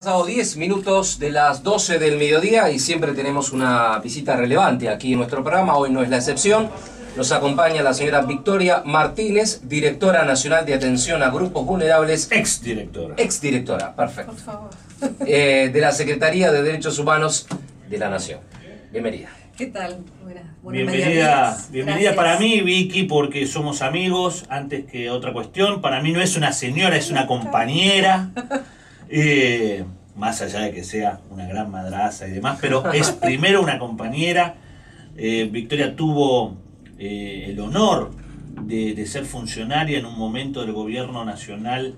Pasado 10 minutos de las 12 del mediodía y siempre tenemos una visita relevante aquí en nuestro programa. Hoy no es la excepción. Nos acompaña la señora Victoria Martínez, directora nacional de atención a grupos vulnerables. Exdirectora. Exdirectora, perfecto. Por favor. De la Secretaría de Derechos Humanos de la Nación. Bienvenida. ¿Qué tal? Bienvenida para mí, Vicky, porque somos amigos, antes que otra cuestión. Para mí no es una señora, es una compañera. Más allá de que sea una gran madraza y demás, pero es primero una compañera. Victoria tuvo el honor de ser funcionaria en un momento del gobierno nacional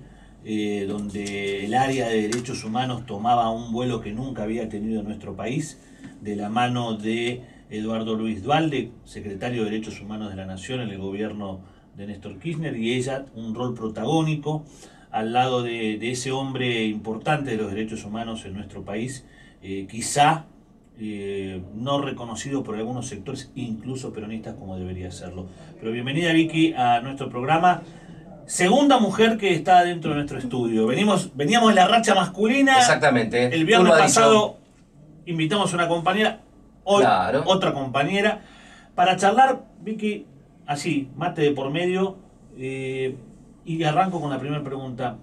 donde el área de derechos humanos tomaba un vuelo que nunca había tenido en nuestro país, de la mano de Eduardo Luis Duhalde, secretario de Derechos Humanos de la Nación en el gobierno de Néstor Kirchner, y ella un rol protagónico al lado de ese hombre importante de los derechos humanos en nuestro país, quizá no reconocido por algunos sectores, incluso peronistas, como debería serlo. Pero bienvenida, Vicky, a nuestro programa. Segunda mujer que está dentro de nuestro estudio. Veníamos en la racha masculina. Exactamente. El viernes pasado invitamos a una compañera, hoy claro, otra compañera, para charlar, Vicky, así, mate de por medio. Y arranco con la primera pregunta.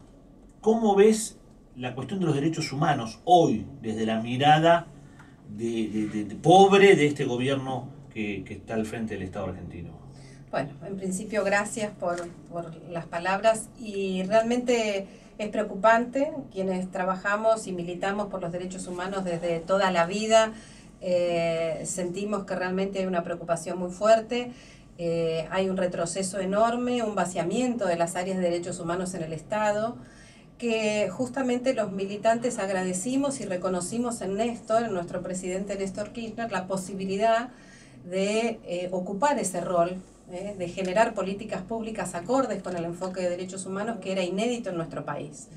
¿Cómo ves la cuestión de los derechos humanos hoy, desde la mirada de pobre de este gobierno que está al frente del Estado argentino? Bueno, en principio gracias por las palabras, y realmente es preocupante. Quienes trabajamos y militamos por los derechos humanos desde toda la vida, sentimos que realmente hay una preocupación muy fuerte. Hay un retroceso enorme, un vaciamiento de las áreas de derechos humanos en el Estado, que justamente los militantes agradecimos y reconocimos en Néstor, en nuestro presidente Néstor Kirchner, la posibilidad de ocupar ese rol, de generar políticas públicas acordes con el enfoque de derechos humanos que era inédito en nuestro país.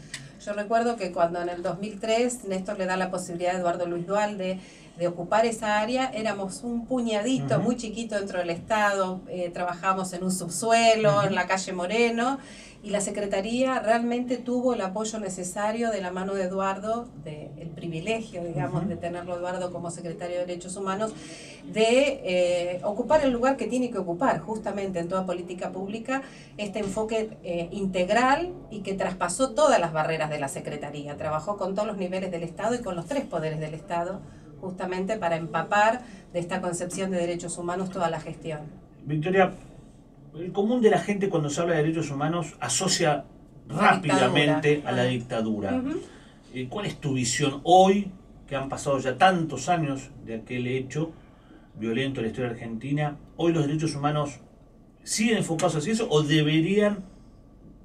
Yo recuerdo que cuando en el 2003 Néstor le da la posibilidad a Eduardo Luis Duhalde de ocupar esa área, éramos un puñadito muy chiquito dentro del Estado, trabajamos en un subsuelo, en la calle Moreno, y la Secretaría realmente tuvo el apoyo necesario de la mano de Eduardo, el privilegio, digamos, de tenerlo Eduardo como secretario de Derechos Humanos, de ocupar el lugar que tiene que ocupar justamente en toda política pública, este enfoque integral y que traspasó todas las barreras de la Secretaría. Trabajó con todos los niveles del Estado y con los tres poderes del Estado, justamente para empapar de esta concepción de derechos humanos toda la gestión. Victoria, el común de la gente cuando se habla de derechos humanos asocia rápidamente a la dictadura. ¿Cuál es tu visión hoy, que han pasado ya tantos años de aquel hecho violento en la historia argentina? ¿Hoy los derechos humanos siguen enfocados hacia eso o deberían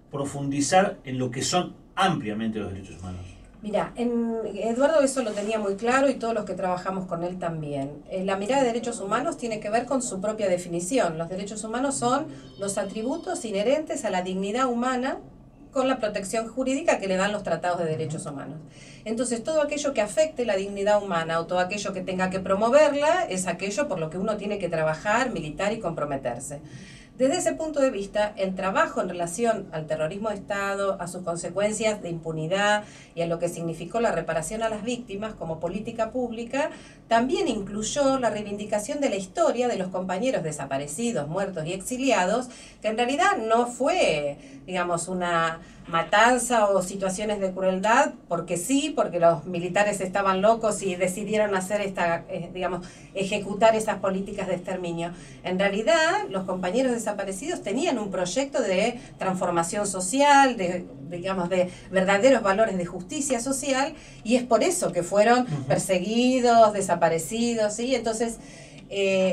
profundizar en lo que son ampliamente los derechos humanos? Mira, Eduardo eso lo tenía muy claro, y todos los que trabajamos con él también. La mirada de derechos humanos tiene que ver con su propia definición. Los derechos humanos son los atributos inherentes a la dignidad humana con la protección jurídica que le dan los tratados de derechos humanos. Entonces, todo aquello que afecte la dignidad humana o todo aquello que tenga que promoverla es aquello por lo que uno tiene que trabajar, militar y comprometerse. Desde ese punto de vista, el trabajo en relación al terrorismo de Estado, a sus consecuencias de impunidad y a lo que significó la reparación a las víctimas como política pública, también incluyó la reivindicación de la historia de los compañeros desaparecidos, muertos y exiliados, que en realidad no fue, digamos, una matanza o situaciones de crueldad porque sí, porque los militares estaban locos y decidieron hacer ejecutar esas políticas de exterminio. En realidad, los compañeros desaparecidos tenían un proyecto de transformación social, de verdaderos valores de justicia social, y es por eso que fueron perseguidos, desaparecidos, ¿sí? Entonces,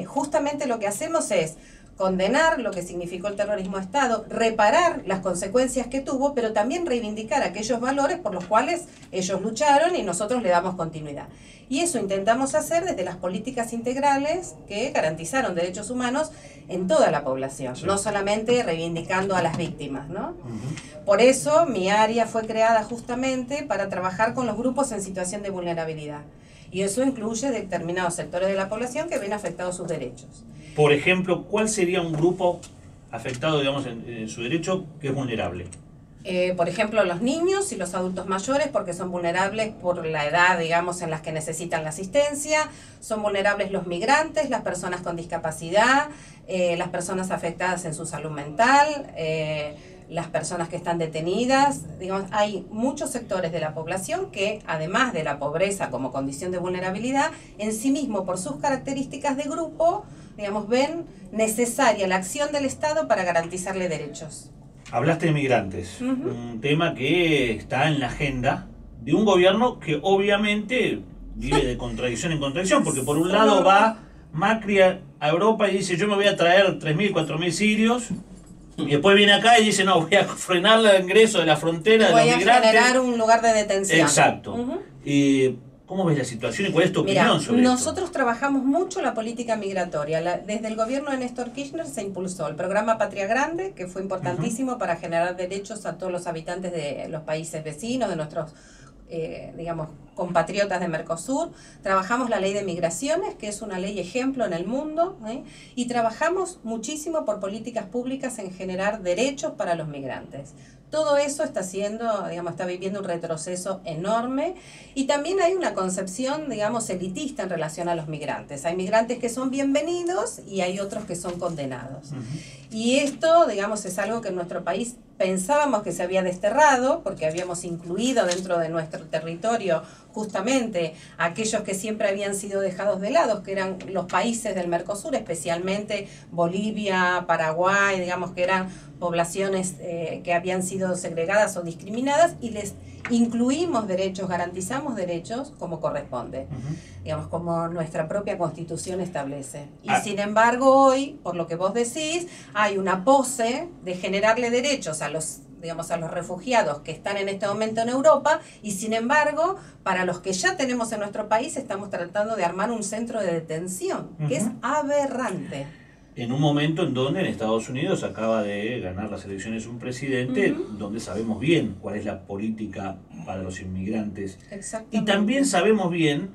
justamente lo que hacemos es condenar lo que significó el terrorismo de Estado, reparar las consecuencias que tuvo, pero también reivindicar aquellos valores por los cuales ellos lucharon y nosotros le damos continuidad. Y eso intentamos hacer desde las políticas integrales que garantizaron derechos humanos en toda la población, no solamente reivindicando a las víctimas, ¿no? Por eso mi área fue creada justamente para trabajar con los grupos en situación de vulnerabilidad. Y eso incluye determinados sectores de la población que ven afectados sus derechos. Por ejemplo, ¿cuál sería un grupo afectado, digamos, en su derecho que es vulnerable? Por ejemplo, los niños y los adultos mayores, porque son vulnerables por la edad, digamos, en las que necesitan la asistencia. Son vulnerables los migrantes, las personas con discapacidad, las personas afectadas en su salud mental, las personas que están detenidas. Digamos, hay muchos sectores de la población que, además de la pobreza como condición de vulnerabilidad, en sí mismo, por sus características de grupo, digamos, ven necesaria la acción del Estado para garantizarle derechos. Hablaste de migrantes, un tema que está en la agenda de un gobierno que obviamente vive de contradicción en contradicción, porque por un lado va Macri a Europa y dice yo me voy a traer 3.000, 4.000 sirios, y después viene acá y dice no, voy a frenar el ingreso de la frontera de los migrantes. Voy a generar un lugar de detención. Exacto. ¿Cómo ves la situación y cuál es tu opinión sobre esto? Nosotros trabajamos mucho la política migratoria. Desde el gobierno de Néstor Kirchner se impulsó el programa Patria Grande, que fue importantísimo para generar derechos a todos los habitantes de los países vecinos, de nuestros digamos, compatriotas de Mercosur. Trabajamos la ley de migraciones, que es una ley ejemplo en el mundo, y trabajamos muchísimo por políticas públicas en generar derechos para los migrantes. Todo eso está viviendo un retroceso enorme, y también hay una concepción, digamos, elitista en relación a los migrantes. Hay migrantes que son bienvenidos y hay otros que son condenados. Y esto, digamos, es algo que en nuestro país pensábamos que se había desterrado, porque habíamos incluido dentro de nuestro territorio justamente aquellos que siempre habían sido dejados de lado, que eran los países del Mercosur, especialmente Bolivia, Paraguay, digamos que eran poblaciones que habían sido segregadas o discriminadas, y les incluimos derechos, garantizamos derechos como corresponde, digamos, como nuestra propia Constitución establece. Y sin embargo hoy, por lo que vos decís, hay una pose de generarle derechos a los refugiados que están en este momento en Europa, y sin embargo, para los que ya tenemos en nuestro país, estamos tratando de armar un centro de detención, que es aberrante. En un momento en donde en Estados Unidos acaba de ganar las elecciones un presidente donde sabemos bien cuál es la política para los inmigrantes. Y también sabemos bien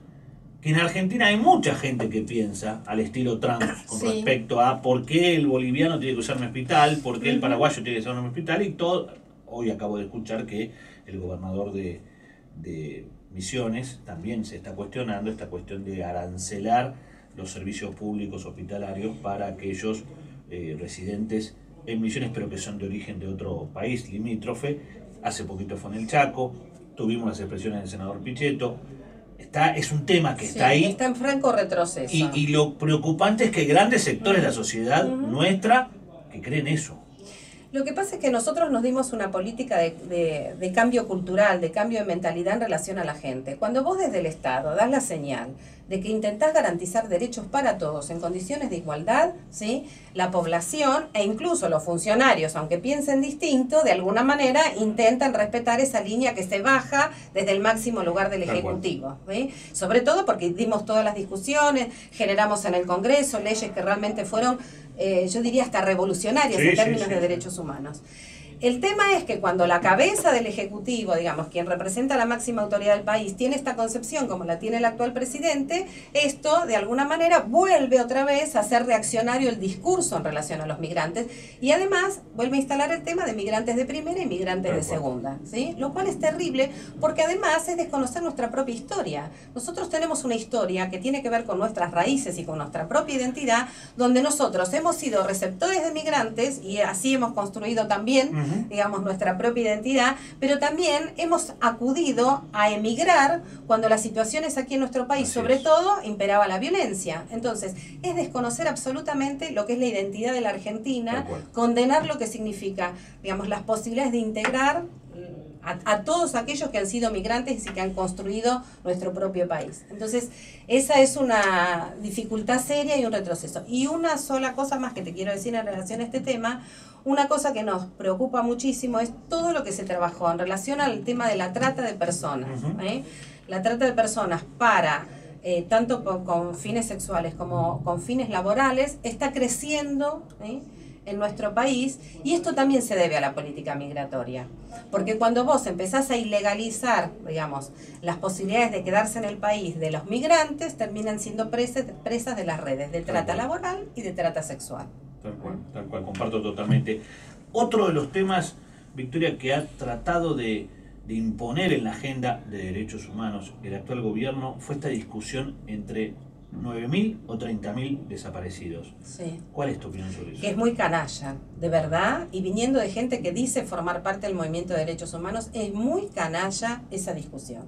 que en Argentina hay mucha gente que piensa al estilo Trump con respecto a por qué el boliviano tiene que usar un hospital, por qué el paraguayo tiene que usar un hospital, y todo. Hoy acabo de escuchar que el gobernador de Misiones también se está cuestionando esta cuestión de arancelar los servicios públicos hospitalarios para aquellos residentes en Misiones, pero que son de origen de otro país limítrofe. Hace poquito fue en el Chaco, tuvimos las expresiones del senador Pichetto. Es un tema que está ahí. Está en franco retroceso. Y lo preocupante es que hay grandes sectores de la sociedad nuestra que creen eso. Lo que pasa es que nosotros nos dimos una política de cambio cultural, de cambio de mentalidad en relación a la gente. Cuando vos desde el Estado das la señal de que intentás garantizar derechos para todos en condiciones de igualdad, ¿sí?, la población e incluso los funcionarios, aunque piensen distinto, de alguna manera intentan respetar esa línea que se baja desde el máximo lugar del Ejecutivo, ¿sí? Sobre todo porque dimos todas las discusiones, generamos en el Congreso leyes que realmente fueron, yo diría, hasta revolucionarias en términos de derechos humanos. El tema es que cuando la cabeza del Ejecutivo, digamos, quien representa la máxima autoridad del país, tiene esta concepción como la tiene el actual presidente, esto de alguna manera vuelve otra vez a ser reaccionario el discurso en relación a los migrantes, y además vuelve a instalar el tema de migrantes de primera y migrantes de segunda, ¿sí? Lo cual es terrible porque además es desconocer nuestra propia historia. Nosotros tenemos una historia que tiene que ver con nuestras raíces y con nuestra propia identidad, donde nosotros hemos sido receptores de migrantes y así hemos construido también digamos, nuestra propia identidad, pero también hemos acudido a emigrar cuando las situaciones aquí en nuestro país, sobre todo, imperaba la violencia. Entonces, es desconocer absolutamente lo que es la identidad de la Argentina, condenar lo que significa, digamos, las posibilidades de integrar a todos aquellos que han sido migrantes y que han construido nuestro propio país. Entonces, esa es una dificultad seria y un retroceso. Y una sola cosa más que te quiero decir en relación a este tema: una cosa que nos preocupa muchísimo es todo lo que se trabajó en relación al tema de la trata de personas. La trata de personas para, tanto con fines sexuales como con fines laborales, está creciendo en nuestro país, y esto también se debe a la política migratoria. Porque cuando vos empezás a ilegalizar, digamos, las posibilidades de quedarse en el país de los migrantes, terminan siendo presas de las redes de trata laboral y de trata sexual. Tal cual, comparto totalmente. Otro de los temas Victoria, que ha tratado de imponer en la agenda de derechos humanos el actual gobierno fue esta discusión entre 9.000 o 30.000 desaparecidos. Sí. ¿Cuál es tu opinión sobre eso? Que es muy canalla, de verdad, y viniendo de gente que dice formar parte del movimiento de derechos humanos, es muy canalla esa discusión.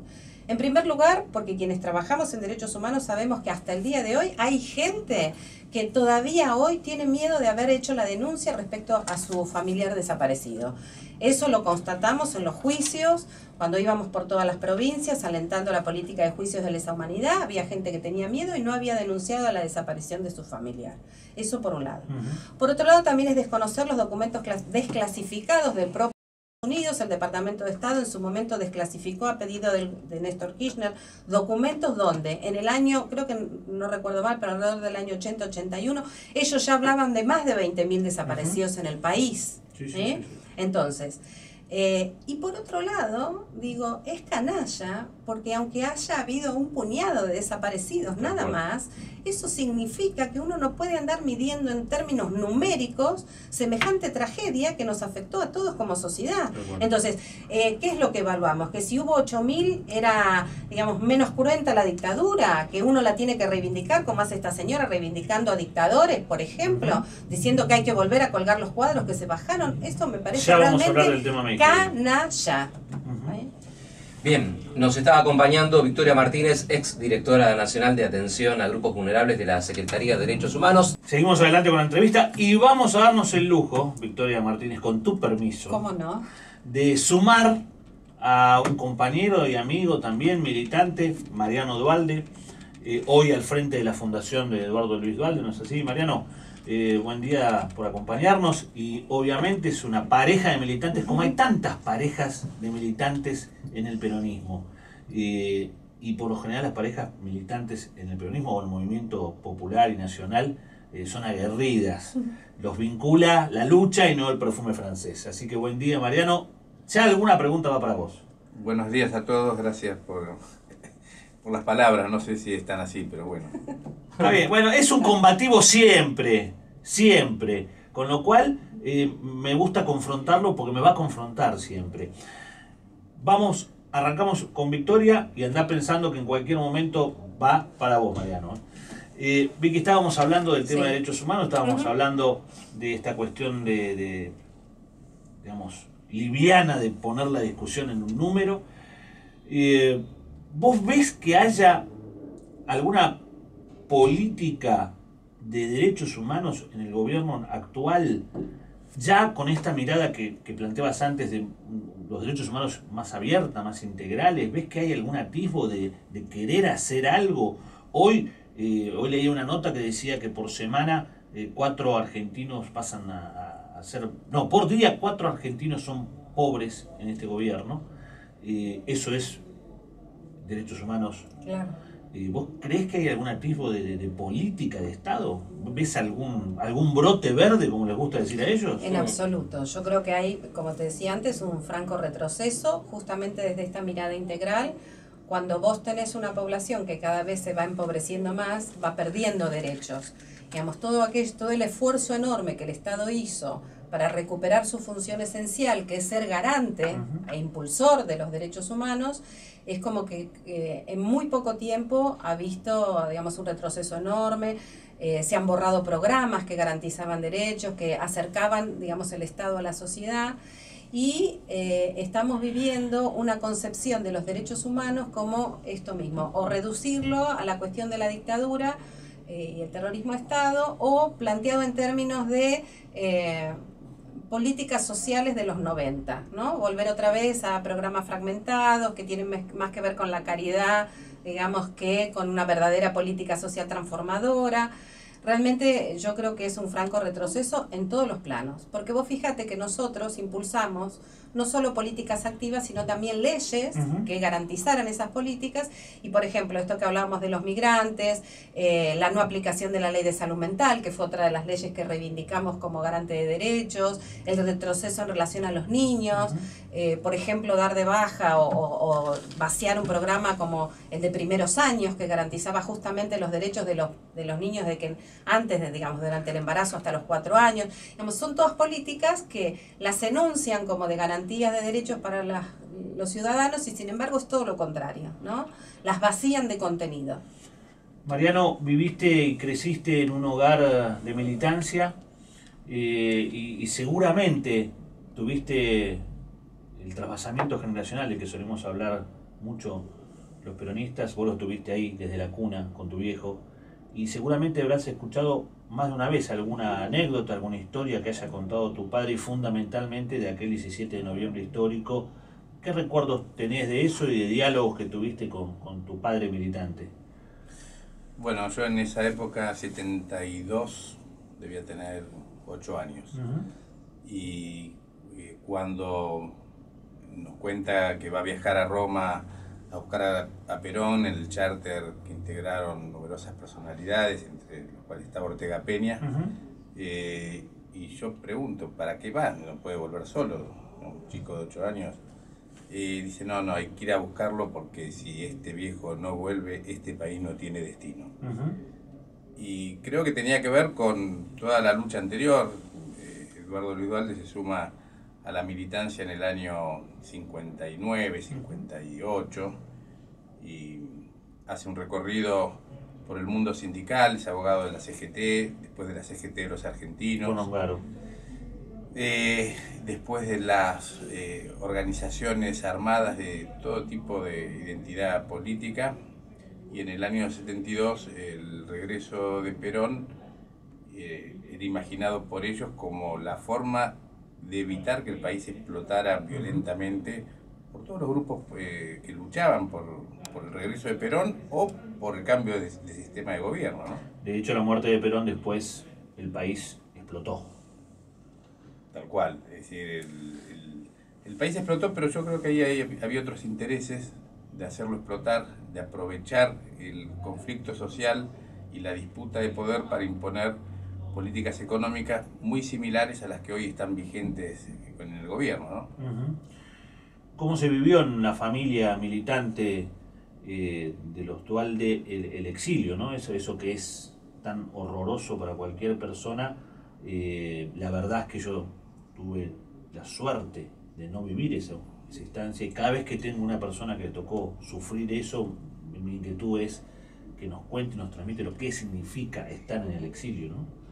En primer lugar, porque quienes trabajamos en derechos humanos sabemos que hasta el día de hoy hay gente que todavía hoy tiene miedo de haber hecho la denuncia respecto a su familiar desaparecido. Eso lo constatamos en los juicios, cuando íbamos por todas las provincias alentando la política de juicios de lesa humanidad, había gente que tenía miedo y no había denunciado la desaparición de su familiar. Eso por un lado. Por otro lado, también es desconocer los documentos desclasificados del propio Unidos. El Departamento de Estado en su momento desclasificó a pedido de Néstor Kirchner documentos donde en el año, creo que no recuerdo mal, pero alrededor del año 80-81, ellos ya hablaban de más de 20.000 desaparecidos en el país. Sí, sí, sí, sí. Entonces, y por otro lado, digo, es canalla porque aunque haya habido un puñado de desaparecidos, nada más, eso significa que uno no puede andar midiendo en términos numéricos semejante tragedia que nos afectó a todos como sociedad. Entonces, ¿qué es lo que evaluamos? Que si hubo 8.000 era, digamos, menos cruenta la dictadura, que uno la tiene que reivindicar, como hace esta señora reivindicando a dictadores, por ejemplo, diciendo que hay que volver a colgar los cuadros que se bajaron. Esto me parece ya vamos realmente a hablar del tema canalla. Bien, nos está acompañando Victoria Martínez, ex directora nacional de atención a grupos vulnerables de la Secretaría de Derechos Humanos. Seguimos adelante con la entrevista y vamos a darnos el lujo, Victoria Martínez, con tu permiso, ¿Cómo no? de sumar a un compañero y amigo también, militante, Mariano Duhalde, hoy al frente de la Fundación de Eduardo Luis Duhalde, ¿no es así, Mariano? Buen día por acompañarnos y obviamente es una pareja de militantes, como hay tantas parejas de militantes en el peronismo, y por lo general las parejas militantes en el peronismo o el movimiento popular y nacional son aguerridas, los vincula la lucha y no el perfume francés. Así que buen día, Mariano. ¿Ya alguna pregunta va para vos? Buenos días a todos, gracias por las palabras, no sé si están así, pero bueno. Está bien, bueno, es un combativo siempre, siempre, con lo cual me gusta confrontarlo porque me va a confrontar siempre. Arrancamos con Victoria y andá pensando que en cualquier momento va para vos, Mariano. Vicky, estábamos hablando del tema de derechos humanos, estábamos hablando de esta cuestión digamos, liviana de poner la discusión en un número. ¿Vos ves que haya alguna política de derechos humanos en el gobierno actual, ya con esta mirada que planteabas antes de los derechos humanos más abiertas, más integrales? ¿Ves que hay algún atisbo de querer hacer algo? Hoy leí una nota que decía que por semana 4 argentinos pasan a ser... No, por día 4 argentinos son pobres en este gobierno. Eso es derechos humanos. Claro. ¿Vos creés que hay algún atisbo de política de Estado? ¿Ves algún brote verde, como les gusta decir a ellos? En absoluto. Yo creo que hay, como te decía antes, un franco retroceso, justamente desde esta mirada integral. Cuando vos tenés una población que cada vez se va empobreciendo más, va perdiendo derechos. Digamos, todo el esfuerzo enorme que el Estado hizo para recuperar su función esencial, que es ser garante e impulsor de los derechos humanos, es como que en muy poco tiempo ha visto, digamos, un retroceso enorme. Se han borrado programas que garantizaban derechos, que acercaban, digamos, el Estado a la sociedad, y estamos viviendo una concepción de los derechos humanos como esto mismo, o reducirlo a la cuestión de la dictadura y el terrorismo de Estado, o planteado en términos de políticas sociales de los 90, ¿no? Volver otra vez a programas fragmentados que tienen más que ver con la caridad, digamos, que con una verdadera política social transformadora. Realmente yo creo que es un franco retroceso en todos los planos, porque vos fíjate que nosotros impulsamos no solo políticas activas, sino también leyes que garantizaran esas políticas. Y por ejemplo, esto que hablábamos de los migrantes, la no aplicación de la ley de salud mental, que fue otra de las leyes que reivindicamos como garante de derechos, el retroceso en relación a los niños, por ejemplo, dar de baja o vaciar un programa como el de primeros años, que garantizaba justamente los derechos de los niños de que antes de, digamos, durante el embarazo hasta los 4 años. Digamos, son todas políticas que las enuncian como de garantías de derechos para los ciudadanos y sin embargo es todo lo contrario, ¿no? Las vacían de contenido. Mariano, viviste y creciste en un hogar de militancia y seguramente tuviste el trasvasamiento generacional del que solemos hablar mucho los peronistas. Vos lo tuviste ahí desde la cuna con tu viejo y seguramente habrás escuchado más de una vez alguna anécdota, alguna historia que haya contado tu padre y fundamentalmente de aquel 17 de noviembre histórico. ¿Qué recuerdos tenés de eso y de diálogos que tuviste con tu padre militante? Bueno, yo en esa época, 72, debía tener 8 años. Y cuando nos cuenta que va a viajar a Roma a buscar a Perón en el charter que integraron numerosas personalidades, entre los cuales estaba Ortega Peña, y yo pregunto, ¿para qué va? No puede volver solo, ¿no? Un chico de 8 años. Y dice, no, hay que ir a buscarlo porque si este viejo no vuelve, este país no tiene destino. Y creo que tenía que ver con toda la lucha anterior. Eduardo Luis Duhalde se suma a la militancia en el año 59, 58, y hace un recorrido por el mundo sindical, es abogado de la CGT, después de la CGT de los argentinos. Bueno, claro. Después de las organizaciones armadas de todo tipo de identidad política, y en el año 72 el regreso de Perón era imaginado por ellos como la forma de evitar que el país explotara violentamente por todos los grupos que luchaban por el regreso de Perón o por el cambio de sistema de gobierno, ¿no? De hecho, la muerte de Perón después el país explotó. Tal cual, es decir, el país explotó, pero yo creo que ahí había otros intereses de hacerlo explotar, de aprovechar el conflicto social y la disputa de poder para imponer políticas económicas muy similares a las que hoy están vigentes en el gobierno, ¿no? ¿Cómo se vivió en la familia militante de los Duhalde el exilio, ¿no? Eso que es tan horroroso para cualquier persona. La verdad es que yo tuve la suerte de no vivir esa instancia, y cada vez que tengo una persona que le tocó sufrir eso, mi inquietud es que nos cuente y nos transmite lo que significa estar en el exilio, ¿no?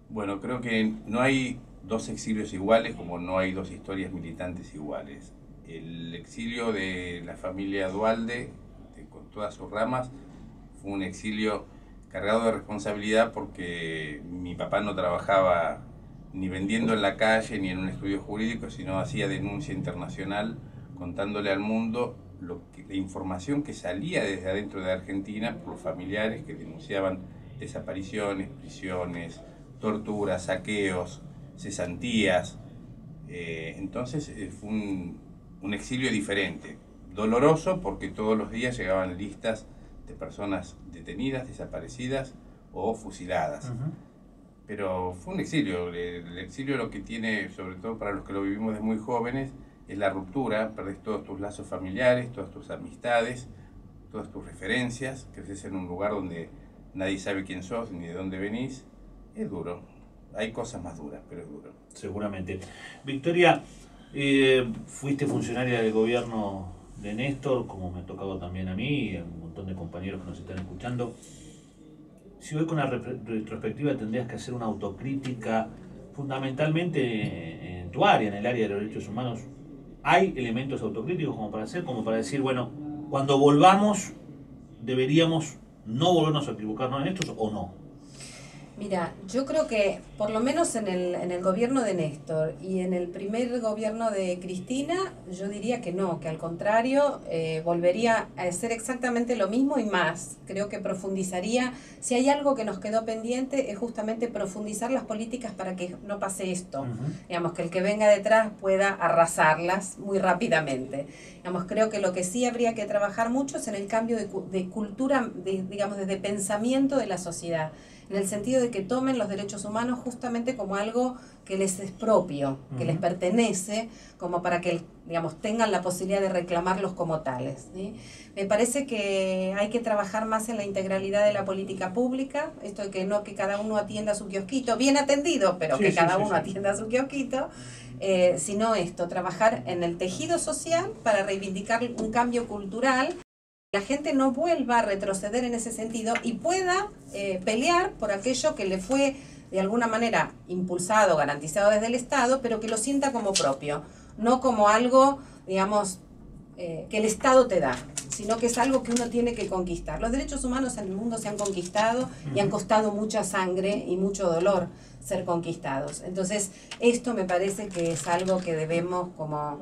Bueno, creo que no hay dos exilios iguales como no hay dos historias militantes iguales. El exilio de la familia Duhalde, con todas sus ramas, fue un exilio cargado de responsabilidad porque mi papá no trabajaba ni vendiendo en la calle ni en un estudio jurídico, sino hacía denuncia internacional contándole al mundo la información que salía desde adentro de Argentina por los familiares que denunciaban desapariciones, prisiones, torturas, saqueos, cesantías. Entonces fue un exilio diferente, doloroso porque todos los días llegaban listas de personas detenidas, desaparecidas o fusiladas. Pero fue un exilio. El exilio lo que tiene, sobre todo para los que lo vivimos de muy jóvenes, es la ruptura. Perdés todos tus lazos familiares, todas tus amistades, todas tus referencias, creces en un lugar donde nadie sabe quién sos ni de dónde venís. Es duro. Hay cosas más duras, pero es duro. Seguramente. Victoria, fuiste funcionaria del gobierno de Néstor, como me ha tocado también a mí y a un montón de compañeros que nos están escuchando. Si hoy con la retrospectiva tendrías que hacer una autocrítica, fundamentalmente en tu área, en el área de los derechos humanos, ¿hay elementos autocríticos como para hacer, como para decir, bueno, cuando volvamos deberíamos no volvernos a equivocarnos en estos o no? Mira, yo creo que por lo menos en el gobierno de Néstor y en el primer gobierno de Cristina, yo diría que no, que al contrario, volvería a hacer exactamente lo mismo y más. Creo que profundizaría, si hay algo que nos quedó pendiente, es justamente profundizar las políticas para que no pase esto. Digamos, que el que venga detrás pueda arrasarlas muy rápidamente. Digamos, creo que lo que sí habría que trabajar mucho es en el cambio de cultura, digamos, de pensamiento de la sociedad, en el sentido de que tomen los derechos humanos justamente como algo que les es propio, que les pertenece, como para que, digamos, tengan la posibilidad de reclamarlos como tales, ¿sí? Me parece que hay que trabajar más en la integralidad de la política pública, esto de que no que cada uno atienda su kiosquito, bien atendido, pero que cada uno atienda su kiosquito, sino esto, trabajar en el tejido social para reivindicar un cambio cultural, la gente no vuelva a retroceder en ese sentido y pueda pelear por aquello que le fue de alguna manera impulsado, garantizado desde el Estado, pero que lo sienta como propio, no como algo, digamos, que el Estado te da, sino que es algo que uno tiene que conquistar. Los derechos humanos en el mundo se han conquistado y han costado mucha sangre y mucho dolor ser conquistados. Entonces, esto me parece que es algo que debemos como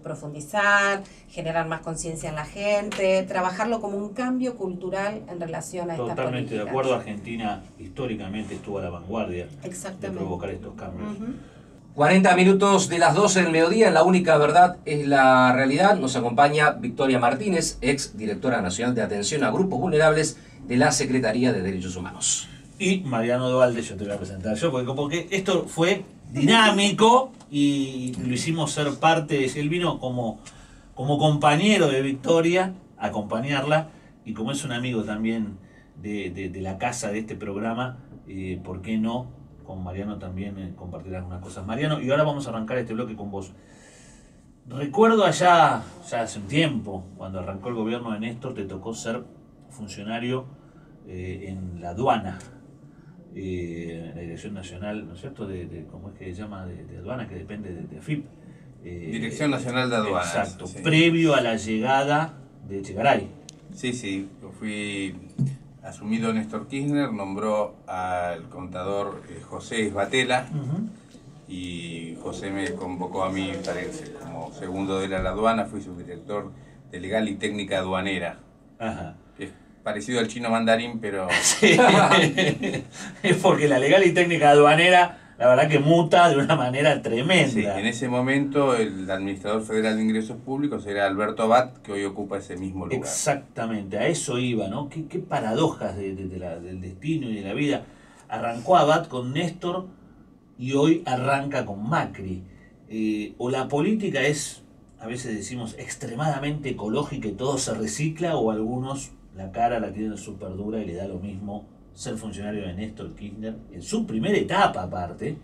profundizar, generar más conciencia en la gente, trabajarlo como un cambio cultural en relación a esta política. Totalmente de acuerdo, Argentina históricamente estuvo a la vanguardia de provocar estos cambios. 40 minutos de las 12 del mediodía, La Única Verdad es la Realidad. Nos acompaña Victoria Martínez, ex directora nacional de atención a grupos vulnerables de la Secretaría de Derechos Humanos. Y Mariano Duhalde, yo te voy a presentar yo, porque esto fue dinámico y lo hicimos ser parte, él vino como compañero de Victoria, a acompañarla, y como es un amigo también de la casa de este programa, ¿por qué no? Con Mariano también compartir algunas cosas. Mariano, y ahora vamos a arrancar este bloque con vos. Recuerdo allá, ya hace un tiempo, cuando arrancó el gobierno de Néstor, te tocó ser funcionario en la aduana, en la Dirección Nacional, ¿no es cierto?, ¿cómo es que se llama?, de aduana, que depende de AFIP. Dirección Nacional de Aduanas. Exacto, sí. Previo a la llegada de Echegaray. Sí, yo fui asumido Néstor Kirchner, nombró al contador José Esbatela, y José me convocó a mí para irse como segundo de la aduana, fui subdirector de Legal y Técnica Aduanera. Ajá. Es parecido al chino mandarín, pero... Sí, es porque la legal y técnica aduanera, la verdad que muta de una manera tremenda. Sí, en ese momento el administrador federal de ingresos públicos era Alberto Abad, que hoy ocupa ese mismo lugar. Exactamente, a eso iba, ¿no? Qué paradojas del destino y de la vida. Arrancó Abad con Néstor y hoy arranca con Macri. O la política es, a veces decimos, extremadamente ecológica y todo se recicla, o algunos la cara la tienen súper dura y le da lo mismo ser funcionario de Néstor Kirchner en su primera etapa aparte,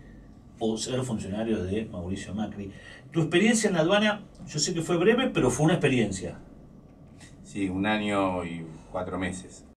o ser funcionario de Mauricio Macri. Tu experiencia en la aduana, yo sé que fue breve, pero fue una experiencia. Sí, 1 año y 4 meses.